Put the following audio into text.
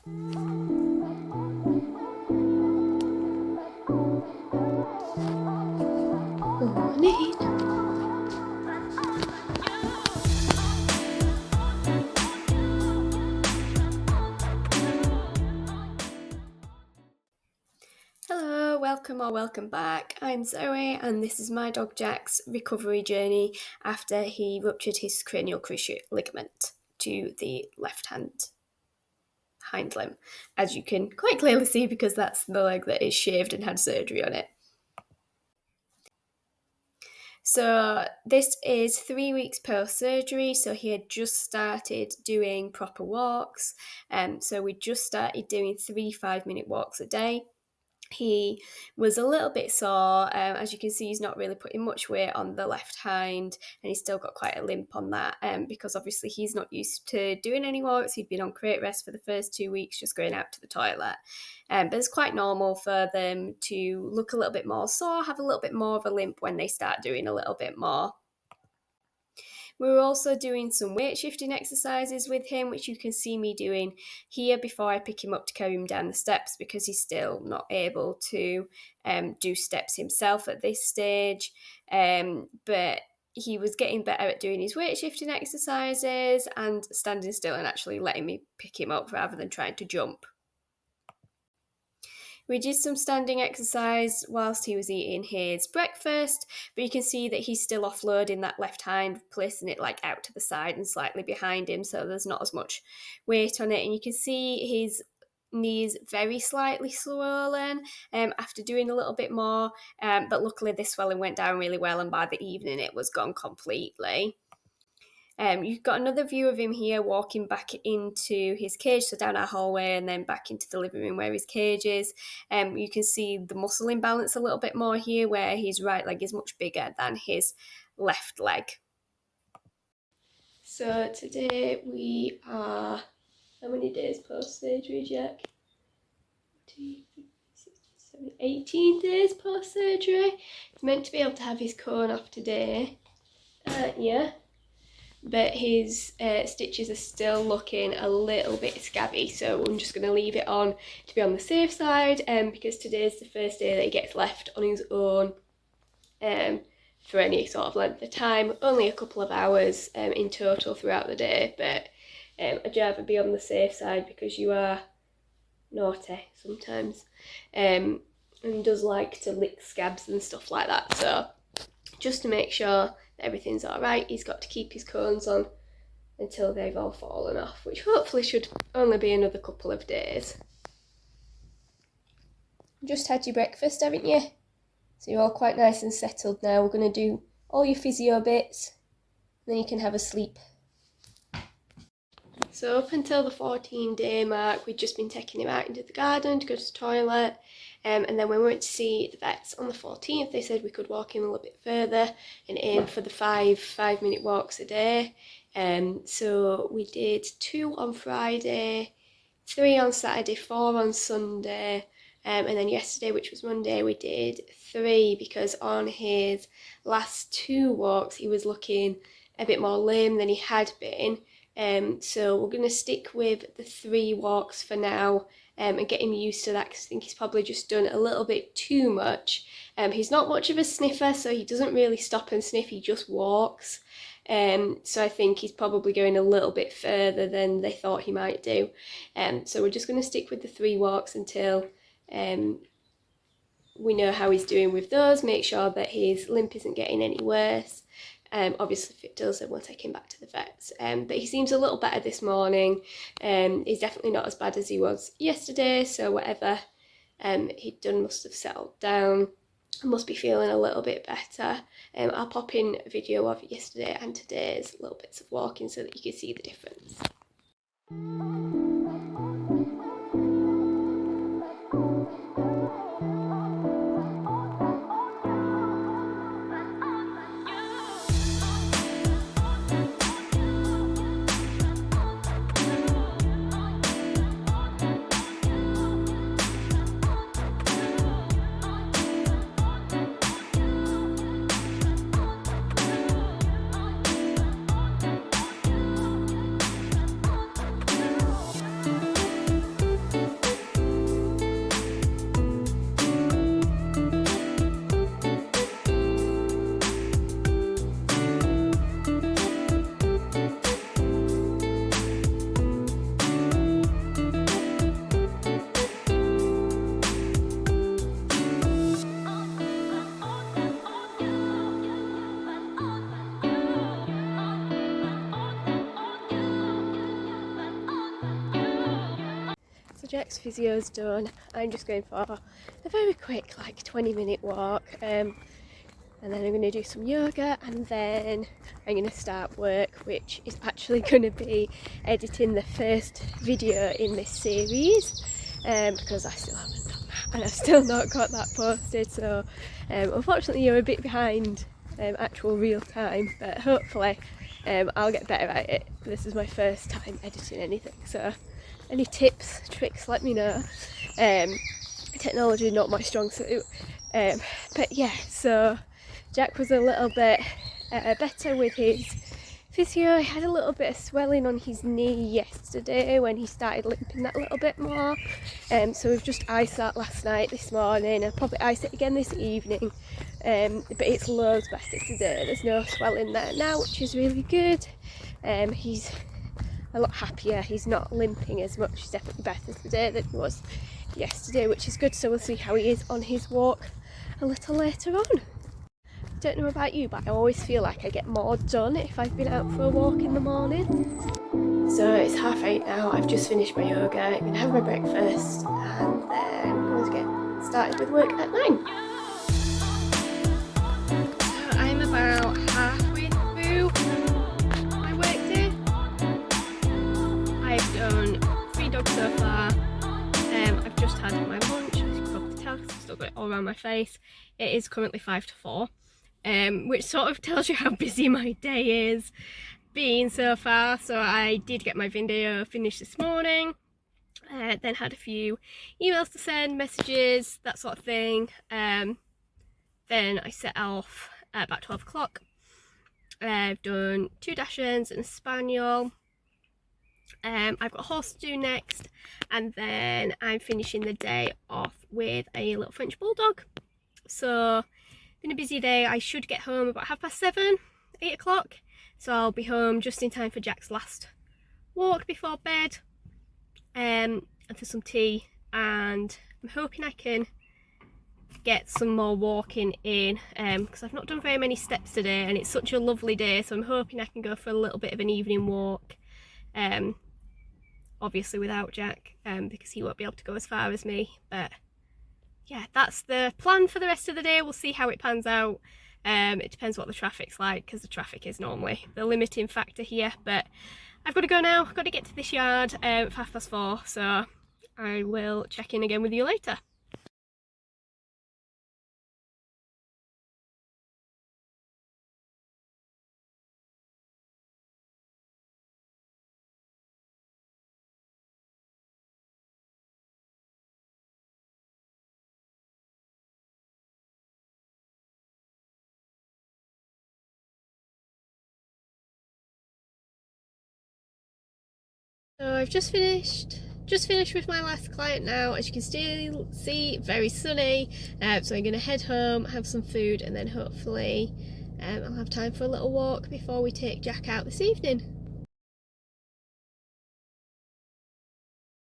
Morning. Hello, welcome back. I'm Zoe and this is my dog Jack's recovery journey after he ruptured his cranial cruciate ligament to the left hind limb, as you can quite clearly see because that's the leg that is shaved and had surgery on it. So this is 3 weeks post-surgery, so he had just started doing proper walks, so we just started doing 3 5-minute walks a day. He was a little bit sore. As you can see, he's not really putting much weight on the left hind, and he's still got quite a limp on that because obviously he's not used to doing any walks. He'd been on crate rest for the first 2 weeks, just going out to the toilet. But it's quite normal for them to look a little bit more sore, have a little bit more of a limp when they start doing a little bit more. We were also doing some weight shifting exercises with him, which you can see me doing here before I pick him up to carry him down the steps because he's still not able to do steps himself at this stage. But he was getting better at doing his weight shifting exercises and standing still and actually letting me pick him up rather than trying to jump. We did some standing exercise whilst he was eating his breakfast, but you can see that he's still offloading that left hind, placing it like out to the side and slightly behind him, so there's not as much weight on it. And you can see his knees very slightly swollen after doing a little bit more, but luckily the swelling went down really well, and by the evening it was gone completely. You've got another view of him here walking back into his cage, so down our hallway and then back into the living room where his cage is. You can see the muscle imbalance a little bit more here, where his right leg is much bigger than his left leg. So today we are, how many days post-surgery, Jack? 18 days post-surgery. He's meant to be able to have his cone off today. Yeah. But his stitches are still looking a little bit scabby, so I'm just going to leave it on to be on the safe side, because today's the first day that he gets left on his own for any sort of length of time. Only a couple of hours in total throughout the day, but I'd rather be on the safe side because you are naughty sometimes, and does like to lick scabs and stuff like that, so just to make sure that everything's alright, he's got to keep his cones on until they've all fallen off, which hopefully should only be another couple of days. Just had your breakfast, haven't you? So you're all quite nice and settled now. We're going to do all your physio bits, then you can have a sleep. So up until the 14-day mark, we'd just been taking him out into the garden to go to the toilet. And then when we went to see the vets on the 14th, they said we could walk him a little bit further and aim for the 5-minute walks a day. So we did 2 on Friday, 3 on Saturday, 4 on Sunday. And then yesterday, which was Monday, we did 3 because on his last 2 walks, he was looking a bit more lame than he had been. So we're going to stick with the 3 walks for now. And get him used to that, because I think he's probably just done a little bit too much. He's not much of a sniffer, so he doesn't really stop and sniff, he just walks. So I think he's probably going a little bit further than they thought he might do. So we're just going to stick with the 3 walks until we know how he's doing with those, make sure that his limp isn't getting any worse. Obviously, if it does, then we'll take him back to the vets. But he seems a little better this morning. He's definitely not as bad as he was yesterday, so whatever he'd done must have settled down. I must be feeling a little bit better. I'll pop in a video of yesterday and today's little bits of walking so that you can see the difference. So Jack's physio's done. I'm just going for a very quick, like 20-minute walk. And then I'm going to do some yoga, and then I'm going to start work, which is actually going to be editing the first video in this series, because I still haven't done that and I've still not got that posted. So unfortunately you're a bit behind actual real time, but hopefully I'll get better at it. This is my first time editing anything, so any tips, tricks, let me know. Technology not my strong suit, but yeah, so Jack was a little bit better with his physio. He had a little bit of swelling on his knee yesterday when he started limping that little bit more. So we've just iced that last night, this morning. I'll probably ice it again this evening. But it's loads better today. There's no swelling there now, which is really good. He's a lot happier. He's not limping as much. He's definitely better today than he was yesterday, which is good. So we'll see how he is on his walk a little later on. Don't know about you, but I always feel like I get more done if I've been out for a walk in the morning. So it's 8:30 now. I've just finished my yoga. I'm going to have my breakfast and then I'm going to get started with work at 9. So I'm about halfway through my work day. I've done 3 dogs so far. I've just had my lunch, as you can probably tell because I've still got it all around my face. It is currently 5 to 4. Which sort of tells you how busy my day is being so far. So I did get my video finished this morning, then had a few emails to send, messages, that sort of thing. Then I set off at about 12 o'clock. I've done 2 Dachshunds and a Spaniel. I've got a horse to do next, and then I'm finishing the day off with a little French Bulldog. So been a busy day. I should get home about 7:30, 8 o'clock, so I'll be home just in time for Jack's last walk before bed, and for some tea, and I'm hoping I can get some more walking in, because I've not done very many steps today and it's such a lovely day, so I'm hoping I can go for a little bit of an evening walk, obviously without Jack, because he won't be able to go as far as me. But yeah, that's the plan for the rest of the day. We'll see how it pans out. It depends what the traffic's like, because the traffic is normally the limiting factor here. But I've got to go now. I've got to get to this yard at 4:30, so I will check in again with you later. So I've just finished with my last client now. As you can still see, very sunny. So I'm going to head home, have some food, and then hopefully I'll have time for a little walk before we take Jack out this evening.